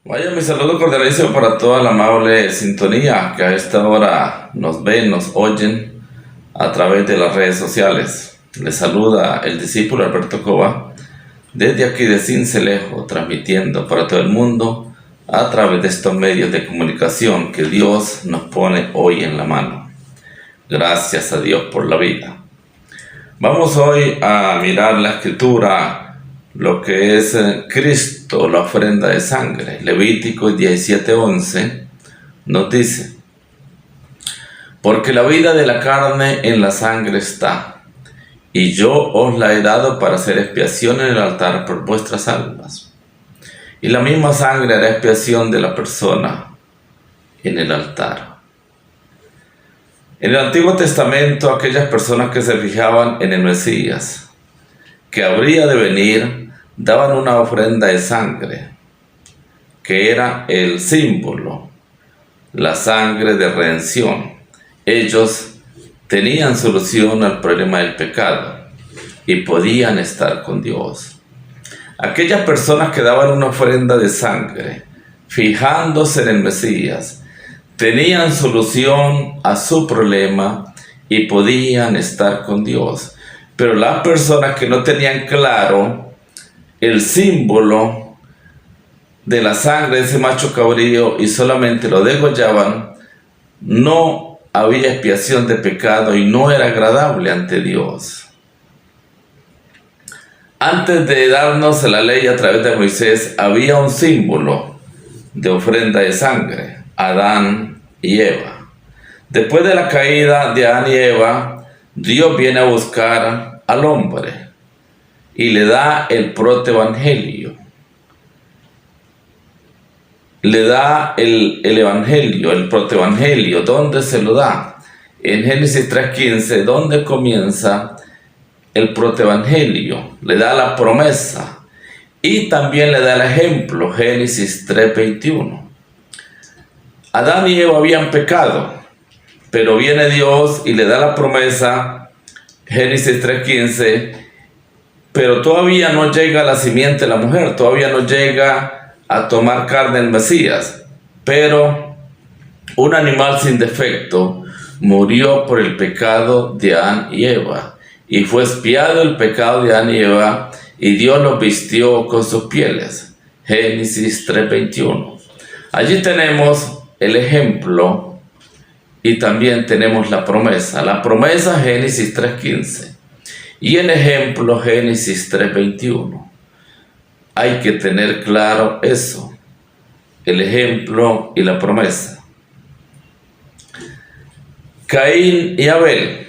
Vaya, mi saludo cordialísimo para toda la amable sintonía que a esta hora nos ven, nos oyen a través de las redes sociales. Les saluda el discípulo Alberto Cova desde aquí de Sincelejo, transmitiendo para todo el mundo a través de estos medios de comunicación que Dios nos pone hoy en la mano. Gracias a Dios por la vida. Vamos hoy a mirar la escritura, lo que es Cristo, la ofrenda de sangre. Levítico 17:11 nos dice: porque la vida de la carne en la sangre está, y yo os la he dado para hacer expiación en el altar por vuestras almas. Y la misma sangre hará expiación de la persona en el altar. En el Antiguo Testamento, aquellas personas que se fijaban en el Mesías, que habría de venir, daban una ofrenda de sangre, que era el símbolo, la sangre de redención. Ellos tenían solución al problema del pecado y podían estar con Dios. Aquellas personas que daban una ofrenda de sangre, fijándose en el Mesías, tenían solución a su problema y podían estar con Dios. Pero las personas que no tenían claro el símbolo de la sangre de ese macho cabrío y solamente lo degollaban, no había expiación de pecado y no era agradable ante Dios. Antes de darnos la ley a través de Moisés, había un símbolo de ofrenda de sangre: Adán y Eva. Después de la caída de Adán y Eva, Dios viene a buscar al hombre y le da el protoevangelio. Le da el evangelio, el protoevangelio. ¿Dónde se lo da? En Génesis 3:15, donde comienza el protoevangelio. Le da la promesa y también le da el ejemplo, Génesis 3:21. Adán y Eva habían pecado, pero viene Dios y le da la promesa, Génesis 3:15, pero todavía no llega la simiente de la mujer, todavía no llega a tomar carne el Mesías, pero un animal sin defecto murió por el pecado de Adán y Eva, y fue expiado el pecado de Adán y Eva, y Dios los vistió con sus pieles, Génesis 3:21. Allí tenemos el ejemplo y también tenemos la promesa Génesis 3:15 y el ejemplo Génesis 3:21. Hay que tener claro eso, el ejemplo y la promesa. Caín y Abel.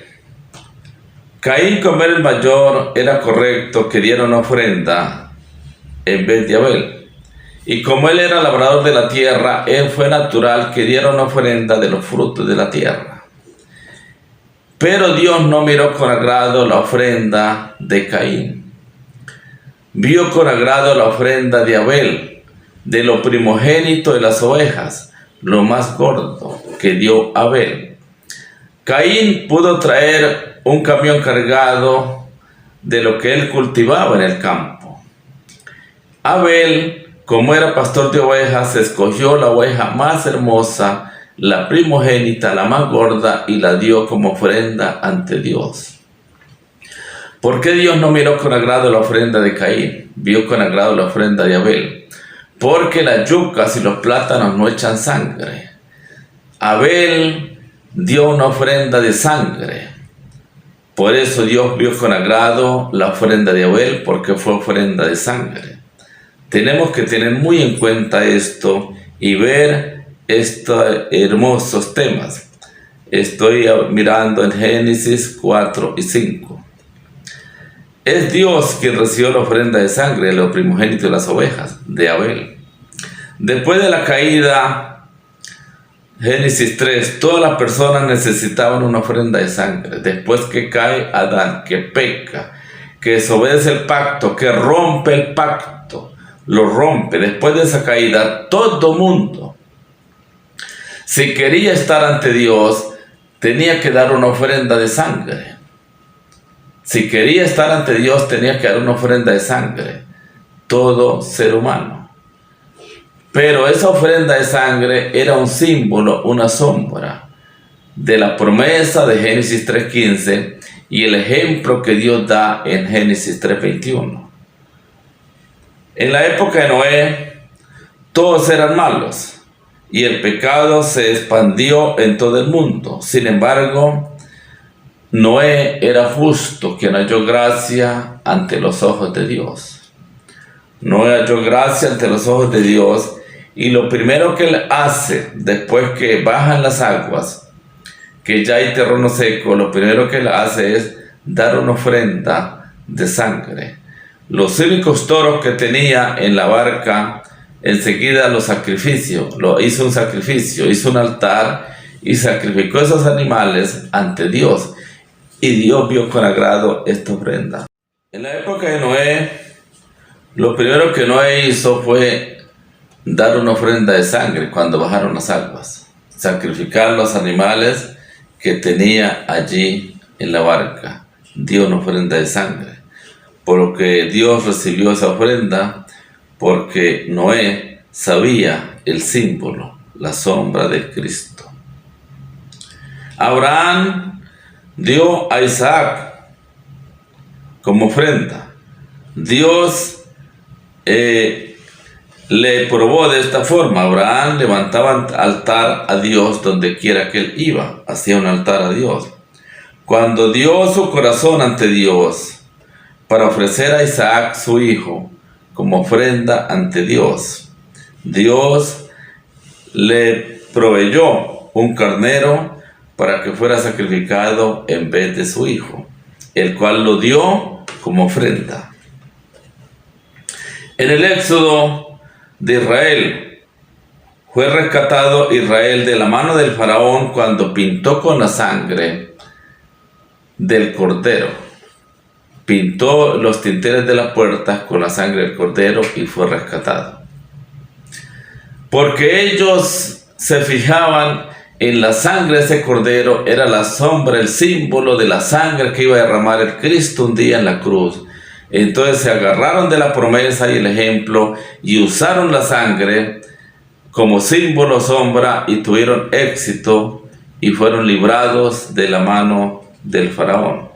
Caín, como era el mayor, era correcto que diera una ofrenda en vez de Abel. Y como él era labrador de la tierra, él fue natural que diera una ofrenda de los frutos de la tierra. Pero Dios no miró con agrado la ofrenda de Caín. Vio con agrado la ofrenda de Abel, de lo primogénito de las ovejas, lo más gordo que dio Abel. Caín pudo traer un camión cargado de lo que él cultivaba en el campo. Abel, como era pastor de ovejas, escogió la oveja más hermosa, la primogénita, la más gorda, y la dio como ofrenda ante Dios. ¿Por qué Dios no miró con agrado la ofrenda de Caín? Vio con agrado la ofrenda de Abel. Porque las yucas y los plátanos no echan sangre. Abel dio una ofrenda de sangre. Por eso Dios vio con agrado la ofrenda de Abel, porque fue ofrenda de sangre. Tenemos que tener muy en cuenta esto y ver estos hermosos temas. Estoy mirando en Génesis 4 y 5. Es Dios quien recibió la ofrenda de sangre, lo primogénito de las ovejas, de Abel. Después de la caída, Génesis 3, todas las personas necesitaban una ofrenda de sangre. Después que cae Adán, que peca, que desobedece el pacto, que rompe el pacto, lo rompe. Después de esa caída, todo mundo, si quería estar ante Dios, tenía que dar una ofrenda de sangre. Si quería estar ante Dios, tenía que dar una ofrenda de sangre. Todo ser humano. Pero esa ofrenda de sangre era un símbolo, una sombra de la promesa de Génesis 3:15 y el ejemplo que Dios da en Génesis 3:21. En la época de Noé, todos eran malos y el pecado se expandió en todo el mundo. Sin embargo, Noé era justo, quien halló gracia ante los ojos de Dios. Noé halló gracia ante los ojos de Dios, y lo primero que él hace después que bajan las aguas, que ya hay terreno seco, lo primero que él hace es dar una ofrenda de sangre. Los únicos toros que tenía en la barca, enseguida los sacrifició, hizo un sacrificio, hizo un altar y sacrificó esos animales ante Dios. Y Dios vio con agrado esta ofrenda. En la época de Noé, lo primero que Noé hizo fue dar una ofrenda de sangre cuando bajaron las aguas. Sacrificar los animales que tenía allí en la barca. Dio una ofrenda de sangre. Porque Dios recibió esa ofrenda porque Noé sabía el símbolo, la sombra de Cristo. Abraham dio a Isaac como ofrenda. Dios le probó de esta forma. Abraham levantaba altar a Dios donde quiera que él iba, hacía un altar a Dios. Cuando dio su corazón ante Dios para ofrecer a Isaac su hijo como ofrenda ante Dios, Dios le proveyó un carnero para que fuera sacrificado en vez de su hijo, el cual lo dio como ofrenda. En el éxodo de Israel, fue rescatado Israel de la mano del faraón cuando pintó con la sangre del cordero. Pintó los dinteles de las puertas con la sangre del cordero y fue rescatado. Porque ellos se fijaban en la sangre de ese cordero, era la sombra, el símbolo de la sangre que iba a derramar el Cristo un día en la cruz. Entonces se agarraron de la promesa y el ejemplo y usaron la sangre como símbolo, sombra, y tuvieron éxito y fueron librados de la mano del faraón.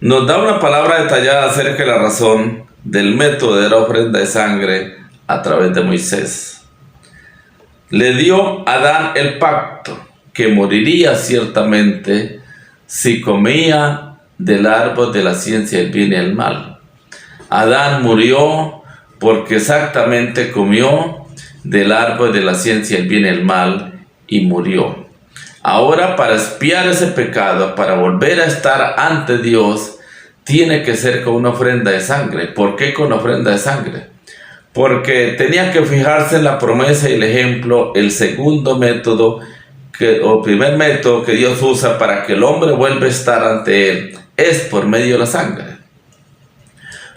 Nos da una palabra detallada acerca de la razón del método de la ofrenda de sangre a través de Moisés. Le dio a Adán el pacto que moriría ciertamente si comía del árbol de la ciencia del bien y el mal. Adán murió porque exactamente comió del árbol de la ciencia del bien y el mal y murió. Ahora, para expiar ese pecado, para volver a estar ante Dios, tiene que ser con una ofrenda de sangre. ¿Por qué con ofrenda de sangre? Porque tenía que fijarse en la promesa y el ejemplo, el segundo método, o primer método que Dios usa para que el hombre vuelva a estar ante Él, es por medio de la sangre.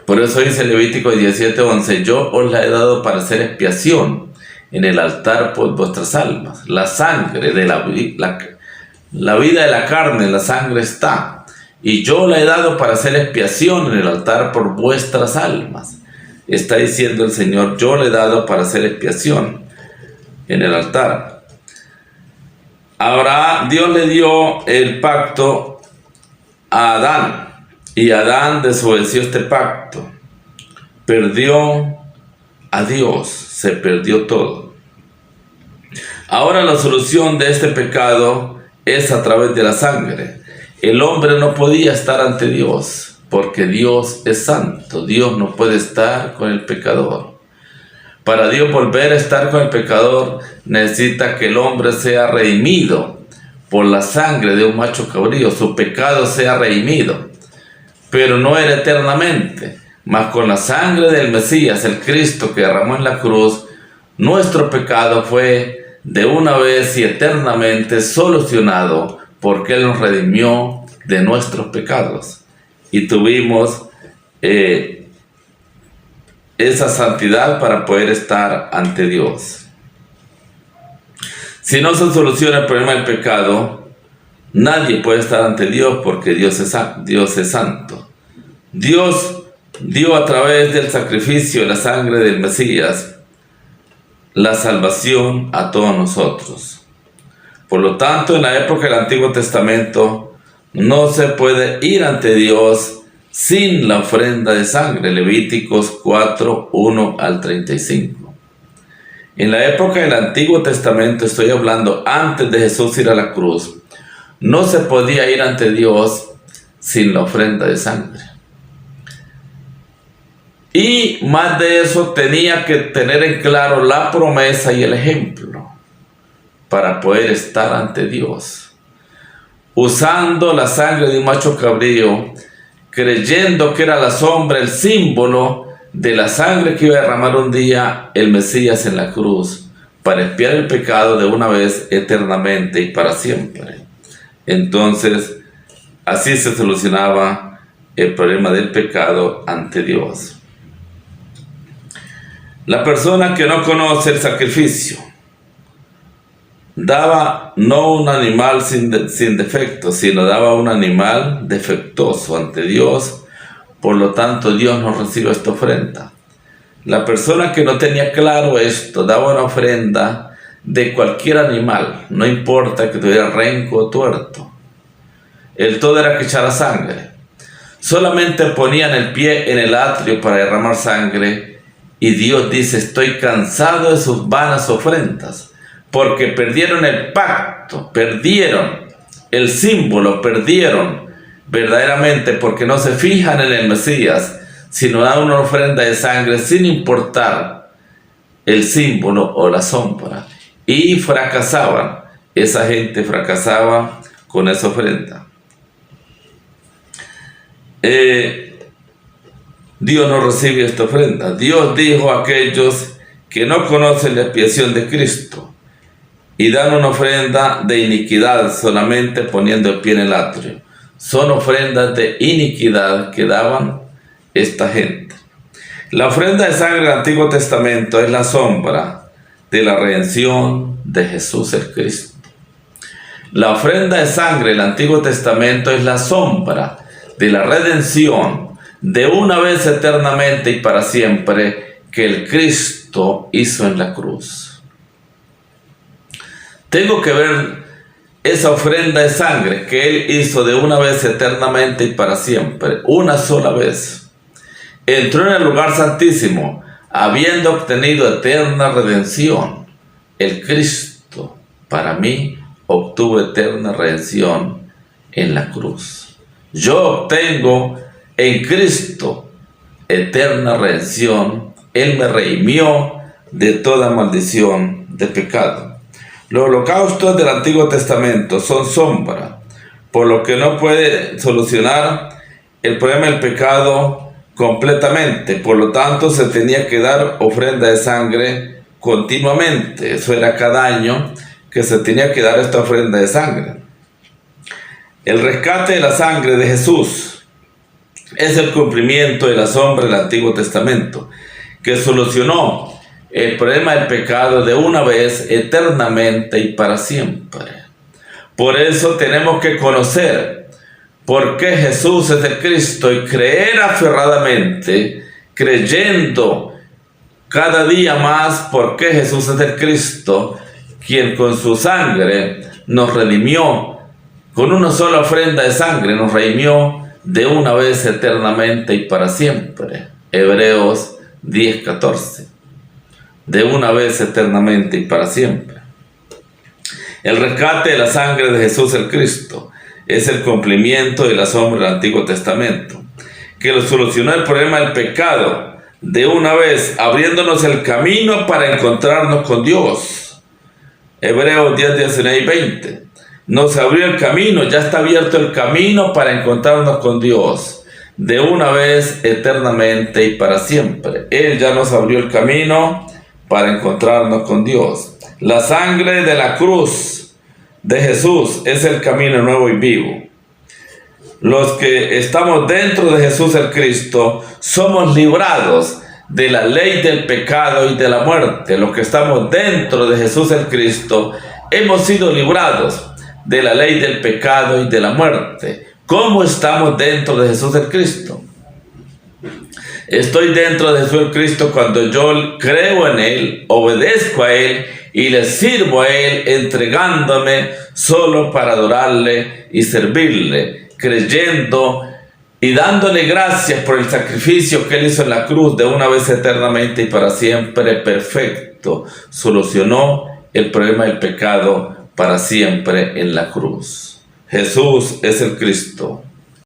Por eso dice Levítico 17:11, yo os la he dado para hacer expiación en el altar por vuestras almas. La sangre de la vida de la carne, en la sangre está. Y yo la he dado para hacer expiación en el altar por vuestras almas. Está diciendo el Señor, yo le he dado para hacer expiación en el altar. Ahora Dios le dio el pacto a Adán. Y Adán desobedeció este pacto. Perdió a Dios, se perdió todo. Ahora la solución de este pecado es a través de la sangre. El hombre no podía estar ante Dios porque Dios es santo. Dios no puede estar con el pecador. Para Dios volver a estar con el pecador necesita que el hombre sea redimido por la sangre de un macho cabrío, su pecado sea redimido, pero no era eternamente. Mas con la sangre del Mesías, el Cristo que derramó en la cruz, nuestro pecado fue de una vez y eternamente solucionado, porque Él nos redimió de nuestros pecados y tuvimos esa santidad para poder estar ante Dios. Si no se soluciona el problema del pecado, nadie puede estar ante Dios porque Dios es santo. Dios dio a través del sacrificio de la sangre del Mesías la salvación a todos nosotros. Por lo tanto, en la época del Antiguo Testamento no se puede ir ante Dios sin la ofrenda de sangre. Levíticos 4, 1 al 35. En la época del Antiguo Testamento, estoy hablando antes de Jesús ir a la cruz, no se podía ir ante Dios sin la ofrenda de sangre. Y más de eso, tenía que tener en claro la promesa y el ejemplo para poder estar ante Dios. Usando la sangre de un macho cabrío, creyendo que era la sombra, el símbolo de la sangre que iba a derramar un día el Mesías en la cruz, para expiar el pecado de una vez eternamente y para siempre. Entonces, así se solucionaba el problema del pecado ante Dios. La persona que no conoce el sacrificio daba no un animal sin defecto, sino daba un animal defectuoso ante Dios. Por lo tanto, Dios no recibe esta ofrenda. La persona que no tenía claro esto daba una ofrenda de cualquier animal, no importa que tuviera renco o tuerto. El todo era que echara sangre. Solamente ponían el pie en el atrio para derramar sangre. Y Dios dice: estoy cansado de sus vanas ofrendas, porque perdieron el pacto, perdieron el símbolo, perdieron verdaderamente, porque no se fijan en el Mesías, sino dan una ofrenda de sangre sin importar el símbolo o la sombra. Y fracasaban, esa gente fracasaba con esa ofrenda. Dios no recibe esta ofrenda. Dios dijo a aquellos que no conocen la expiación de Cristo y dan una ofrenda de iniquidad solamente poniendo el pie en el atrio. Son ofrendas de iniquidad que daban esta gente. La ofrenda de sangre del Antiguo Testamento es la sombra de la redención de Jesús el Cristo. La ofrenda de sangre del Antiguo Testamento es la sombra de la redención de una vez eternamente y para siempre que el Cristo hizo en la cruz. Tengo que ver esa ofrenda de sangre que Él hizo de una vez eternamente y para siempre, una sola vez. Entró en el lugar santísimo, habiendo obtenido eterna redención. El Cristo, para mí, obtuvo eterna redención en la cruz. Yo obtengo en Cristo eterna redención. Él me redimió de toda maldición de pecado. Los holocaustos del Antiguo Testamento son sombra, por lo que no puede solucionar el problema del pecado completamente. Por lo tanto, se tenía que dar ofrenda de sangre continuamente. Eso era cada año que se tenía que dar esta ofrenda de sangre. El rescate de la sangre de Jesús es el cumplimiento de la sombra del Antiguo Testamento, que solucionó el problema del pecado de una vez, eternamente y para siempre. Por eso tenemos que conocer por qué Jesús es el Cristo y creer aferradamente, creyendo cada día más por qué Jesús es el Cristo, quien con su sangre nos redimió, con una sola ofrenda de sangre nos redimió de una vez eternamente y para siempre. Hebreos 10:14. De una vez eternamente y para siempre. El rescate de la sangre de Jesús el Cristo es el cumplimiento de la sombra del Antiguo Testamento, que lo solucionó el problema del pecado de una vez, abriéndonos el camino para encontrarnos con Dios. Hebreos 10, 19 y 20. Nos abrió el camino, ya está abierto el camino para encontrarnos con Dios de una vez, eternamente y para siempre. Él ya nos abrió el camino para encontrarnos con Dios. La sangre de la cruz de Jesús es el camino nuevo y vivo. Los que estamos dentro de Jesús el Cristo somos librados de la ley del pecado y de la muerte. Los que estamos dentro de Jesús el Cristo hemos sido librados de la ley del pecado y de la muerte. ¿Cómo estamos dentro de Jesús el Cristo? Estoy dentro de Jesús Cristo cuando yo creo en Él, obedezco a Él y le sirvo a Él entregándome solo para adorarle y servirle, creyendo y dándole gracias por el sacrificio que Él hizo en la cruz de una vez eternamente y para siempre perfecto. Solucionó el problema del pecado para siempre en la cruz. Jesús es el Cristo.